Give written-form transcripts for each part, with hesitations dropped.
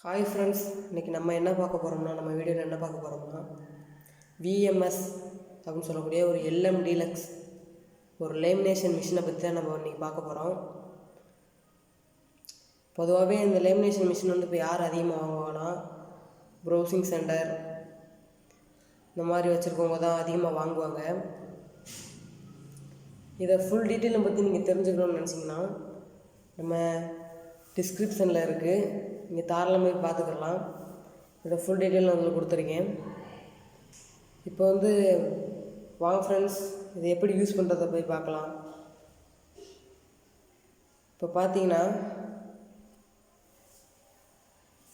Hi friends, இன்றைக்கி நம்ம என்ன பார்க்க போகிறோம்னா நம்ம வீடியோவில் என்ன பார்க்க போகிறோம்னா விஎம்எஸ் அப்படின்னு சொல்லக்கூடிய ஒரு LM Deluxe ஒரு லேமினேஷன் மிஷினை பற்றி தான் நம்ம இன்றைக்கி பார்க்க போகிறோம். பொதுவாகவே இந்த லேமினேஷன் மிஷின் வந்து இப்போ யார் அதிகமாக வாங்குவாங்கன்னா ப்ரௌசிங் சென்டர் இந்த மாதிரி வச்சுருக்கவங்க தான் அதிகமாக வாங்குவாங்க. இதை ஃபுல் டீட்டெயிலை பற்றி நீங்கள் தெரிஞ்சுக்கணும்னு நினச்சிங்கன்னா நம்ம டிஸ்கிரிப்ஷனில் இருக்குது, நீங்கள் தாராளமாக போய் பார்த்துக்கலாம். இதோட ஃபுல் டீட்டெயில் நான் உங்களுக்கு கொடுத்துருக்கேன். இப்போ வந்து வாங்க ஃப்ரெண்ட்ஸ், இதை எப்படி யூஸ் பண்ணுறதை போய் பார்க்கலாம். இப்போ பார்த்தீங்கன்னா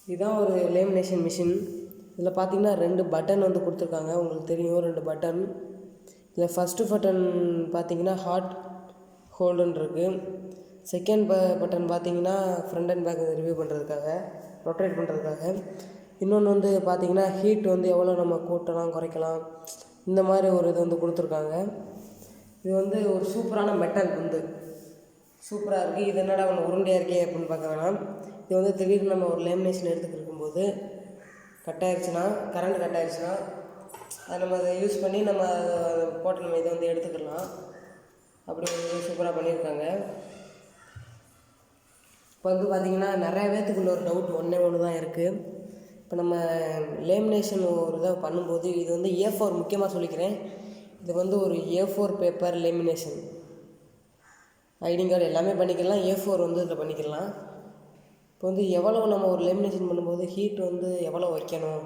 இதுதான் ஒரு லேமினேஷன் மிஷின். இதில் பார்த்தீங்கன்னா 2 பட்டன் வந்து கொடுத்துருக்காங்க, உங்களுக்கு தெரியும் 2 பட்டன். இதில் ஃபஸ்ட்டு பட்டன் பார்த்தீங்கன்னா ஹாட் ஹோல்டுன்னு இருக்குது. செகண்ட் பட்டன் பார்த்தீங்கன்னா ஃப்ரண்ட் அண்ட் பேக் ரிவ்யூ பண்ணுறதுக்காக, ரொட்டேட் பண்ணுறதுக்காக. இன்னொன்று வந்து பார்த்தீங்கன்னா ஹீட் வந்து எவ்வளோ நம்ம கூட்டலாம் குறைக்கலாம் இந்த மாதிரி ஒரு இது வந்து கொடுத்துருக்காங்க. இது வந்து ஒரு சூப்பரான மெட்டல், வந்து சூப்பராக இருக்குது. இது என்னடா ஒன்று உருண்டையாக இருக்கே அப்படின்னு பார்க்க வேணாம். இது வந்து திடீர்னு நம்ம ஒரு லேமினேஷன் எடுத்துக்கிட்டு இருக்கும்போது கட் ஆயிடுச்சுன்னா, கரண்ட் கட் ஆயிடுச்சுன்னா அதை நம்ம அதை யூஸ் பண்ணி நம்ம போட்டு நம்ம இதை வந்து எடுத்துக்கலாம். அப்படி வந்து சூப்பராக பண்ணியிருக்காங்க. இப்போ வந்து பார்த்திங்கன்னா நிறைய பேர்த்துக்குள்ள ஒரு டவுட் ஒன்று தான் இருக்குது. இப்போ நம்ம லேமினேஷன் ஒரு இதை பண்ணும்போது இது வந்து A4 முக்கியமாக சொல்லிக்கிறேன். இது வந்து ஒரு A4 paper lamination. ID card எல்லாமே பண்ணிக்கலாம், A4 வந்து இதில் பண்ணிக்கலாம். இப்போ வந்து எவ்வளோ நம்ம ஒரு லேமினேஷன் பண்ணும்போது ஹீட் வந்து எவ்வளோ வைக்கணும்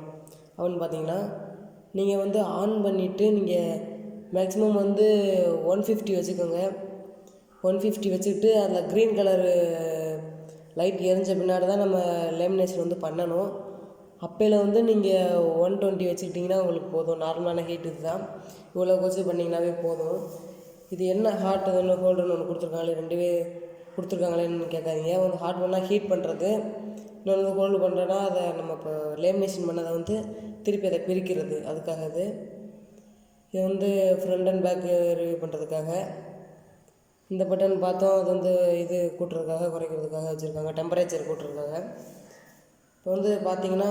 அப்படின்னு பார்த்தீங்கன்னா, நீங்கள் வந்து ஆன் பண்ணிவிட்டு நீங்கள் மேக்ஸிமம் வந்து 150 வச்சுக்கோங்க. 150 வச்சுக்கிட்டு அதில் க்ரீன் கலரு லைட் எரிஞ்ச பின்னாடி தான் நம்ம லேமினேஷன் வந்து பண்ணணும். அப்போயில் வந்து நீங்கள் 120 வச்சுக்கிட்டிங்கன்னா உங்களுக்கு போதும். நார்மலான ஹீட் இது தான், இவ்வளோ வச்சு பண்ணிங்கனாவே போதும். இது என்ன ஹாட் ஒன்று ஹோல்டுன்னு ஒன்று கொடுத்துருக்காங்களே, 2 கொடுத்துருக்காங்களேன்னு கேட்காதீங்க. வந்து ஹாட் பண்ணால் ஹீட் பண்ணுறது, இன்னொன்று ஹோல்டு பண்ணுறேன்னா அதை நம்ம இப்போ லேமினேஷன் பண்ணதை வந்து திருப்பி அதை பிரிக்கிறது, அதுக்காக இது வந்து ஃப்ரண்ட் அண்ட் பேக் ரிவ்யூ பண்ணுறதுக்காக. இந்த பட்டன் பார்த்தோம், அது வந்து இது கூட்டுறதுக்காக குறைக்கிறதுக்காக வச்சுருக்காங்க, டெம்பரேச்சர் கூட்டுறதுக்காக. இப்போ வந்து பார்த்திங்கன்னா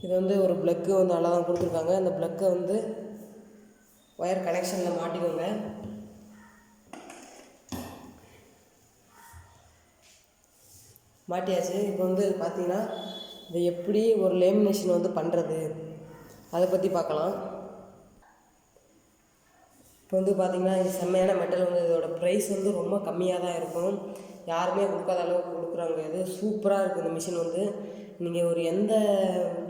இது வந்து ஒரு ப்ளக்கு வந்து நல்லா தான் கொடுத்துருக்காங்க. அந்த ப்ளக்கை வந்து ஒயர் கனெக்ஷனில் மாட்டிக்கோங்க. மாட்டியாச்சு. இப்போ வந்து பார்த்திங்கன்னா இதை எப்படி ஒரு லேமினேஷன் வந்து பண்ணுறது அதை பற்றி பார்க்கலாம். இப்போ வந்து பார்த்திங்கன்னா இது செம்மையான மெட்டல். வந்து இதோட ப்ரைஸ் வந்து ரொம்ப கம்மியாக தான் இருக்கும், யாருமே கொடுக்காத அளவுக்கு கொடுக்குறாங்க. இது சூப்பராக இருக்குது இந்த மிஷின். வந்து நீங்கள் ஒரு எந்த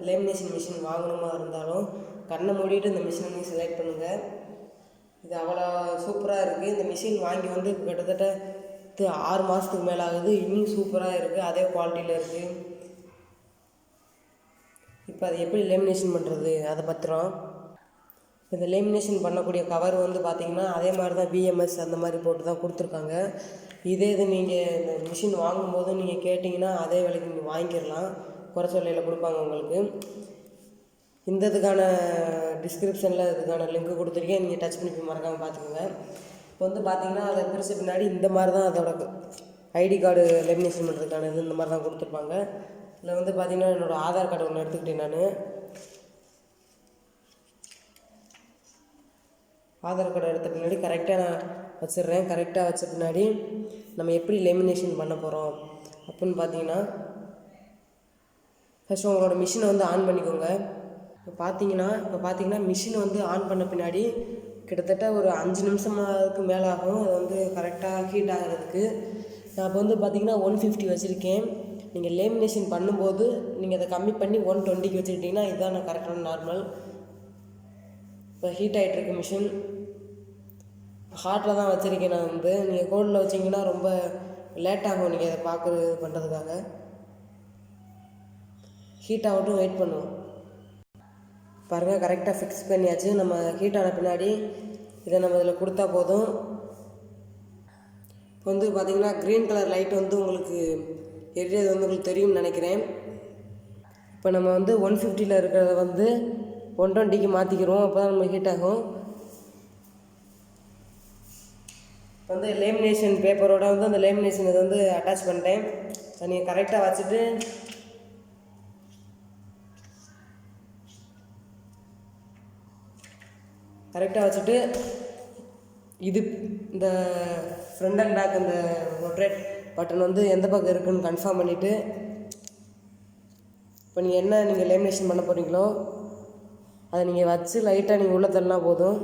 லேமினேஷன் மிஷின் வாங்கணுமா இருந்தாலும் கண்ணை மூடிட்டு இந்த மிஷினை நீங்கள் செலக்ட் பண்ணுங்கள். இது அவ்வளோ சூப்பராக இருக்குது. இந்த மிஷின் வாங்கி வந்து கிட்டத்தட்ட 6 மாதத்துக்கு மேலே ஆகுது, இன்னும் சூப்பராக இருக்குது, அதே குவாலிட்டியில் இருக்குது. இப்போ அதை எப்படி லேமினேஷன் பண்ணுறது அதை பத்திரம். இந்த லேமினேஷன் பண்ணக்கூடிய கவர் வந்து பார்த்திங்கன்னா அதே மாதிரி தான் விஎம்எஸ் அந்த மாதிரி போட்டு தான் கொடுத்துருக்காங்க. இது நீங்கள் இந்த மிஷின் வாங்கும்போது நீங்கள் கேட்டிங்கன்னா அதே விலைக்கு நீங்கள் வாங்கிடலாம், குறைச்ச விலையில் கொடுப்பாங்க உங்களுக்கு. இந்த இதுக்கான டிஸ்கிரிப்ஷனில் இதுக்கான லிங்க் கொடுத்துருக்கேன், நீங்கள் டச் பண்ணி போய் மறக்காமல் பார்த்துக்கோங்க. இப்போ வந்து பார்த்திங்கன்னா அதை பிரிச்ச பின்னாடி இந்த மாதிரி தான் அதோட ஐடி கார்டு லேமினேஷன் பண்ணுறதுக்கான இது இந்த மாதிரி தான் கொடுத்துருப்பாங்க. இதில் வந்து பார்த்திங்கன்னா என்னோடய ஆதார் கார்டு ஒன்று எடுத்துக்கிட்டேன். நான் ஆதார் கார்டு எடுத்த பின்னாடி கரெக்டாக நான் வச்சிடுறேன். கரெக்டாக வச்ச பின்னாடி நம்ம எப்படி லேமினேஷன் பண்ண போகிறோம் அப்படின்னு பார்த்தீங்கன்னா, ஃபஸ்ட்டு உங்களோட மிஷினை வந்து ஆன் பண்ணிக்கோங்க. இப்போ பார்த்தீங்கன்னா மிஷினை வந்து ஆன் பண்ண பின்னாடி கிட்டத்தட்ட ஒரு 5 நிமிஷமாதுக்கு மேலே ஆகும். அது வந்து கரெக்டாக ஹீட் ஆகிறதுக்கு. நான் இப்போ வந்து பார்த்திங்கன்னா 150 வச்சுருக்கேன். நீங்கள் லேமினேஷன் பண்ணும்போது நீங்கள் அதை கம்மி பண்ணி 120க்கு வச்சுக்கிட்டிங்கன்னா இதுதான் நான் கரெக்டான நார்மல். இப்போ ஹீட் ஆகிட்டுருக்கு மிஷின். ஹாட்டில் தான் வச்சுருக்கேன் நான். வந்து நீங்கள் கோல்டில் வச்சிங்கன்னா ரொம்ப லேட் ஆகும், நீங்கள் அதை பார்க்குறது பண்ணுறதுக்காக. ஹீட் ஆகட்டும், வெயிட் பண்ணுவோம். பாருங்கள், கரெக்டாக ஃபிக்ஸ் பண்ணியாச்சு. நம்ம ஹீட் ஆன பின்னாடி இதை நம்ம இதில் கொடுத்தா போதும். இப்போ வந்து பார்த்திங்கன்னா க்ரீன் கலர் லைட் வந்து உங்களுக்கு எரியது வந்து உங்களுக்கு தெரியும்னு நினைக்கிறேன். இப்போ நம்ம வந்து 150ல் இருக்கிறத வந்து 120க்கு மாற்றிக்கிறோம், அப்போ தான் நம்ம ஹீட் ஆகும். வந்து லேமினேஷன் பேப்பரோட வந்து அந்த லேமினேஷன் இதை வந்து அட்டாச் பண்ணிட்டேன். அதை நீங்கள் கரெக்டாக வச்சுட்டு கரெக்டாக வச்சுட்டு இது இந்த ஃப்ரண்ட் அண்ட் பேக் இந்த ரொட்டேட் பட்டன் வந்து எந்த பக்கம் இருக்குதுன்னு கன்ஃபார்ம் பண்ணிவிட்டு இப்போ நீங்கள் லேமினேஷன் பண்ண போகிறீங்களோ அதை நீங்கள் வச்சு லைட்டாக நீங்கள் உள்ளே தள்ளினா போதும்.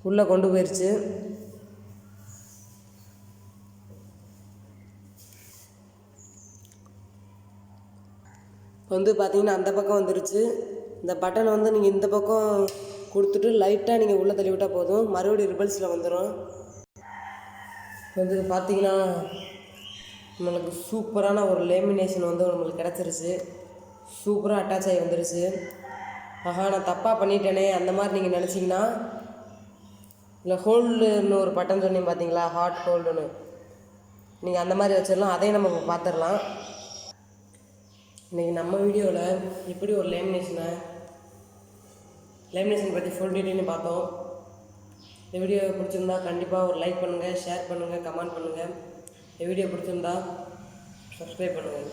உள்ளே கொண்டு போயிடுச்சு. இப்போ வந்து பார்த்தீங்கன்னா அந்த பக்கம் வந்துருச்சு. இந்த பட்டன் வந்து நீங்கள் இந்த பக்கம் கொடுத்துட்டு லைட்டாக நீங்கள் உள்ளே தள்ளி விட்டால் போதும், மறுபடியும் ரிபல்ஸில் வந்துடும். வந்து பார்த்தீங்கன்னா நம்மளுக்கு சூப்பரான ஒரு லேமினேஷன் வந்து நம்மளுக்கு கிடச்சிருச்சு. சூப்பராக அட்டாச் ஆகி வந்துருச்சு. ஆஹா நான் தப்பாக பண்ணிட்டேனே அந்த மாதிரி நீங்கள் நினச்சிங்கன்னா இல்லை ஹோல்டுன்னு ஒரு பட்டன் சொன்னீங்க பார்த்தீங்களா, ஹாட் ஹோல்டுன்னு, நீங்கள் அந்த மாதிரி வச்சிடலாம். அதையும் நம்ம பார்த்துடலாம். இன்றைக்கி நம்ம வீடியோவில் எப்படி ஒரு லேமினேஷன் பற்றி ஃபுல் டீட்டெயிலும் பார்த்தோம். இந்த வீடியோ பிடிச்சிருந்தா கண்டிப்பாக ஒரு லைக் பண்ணுங்கள், ஷேர் பண்ணுங்கள், கமெண்ட் பண்ணுங்கள். இந்த வீடியோ பிடிச்சிருந்தா சப்ஸ்கிரைப் பண்ணுங்கள்.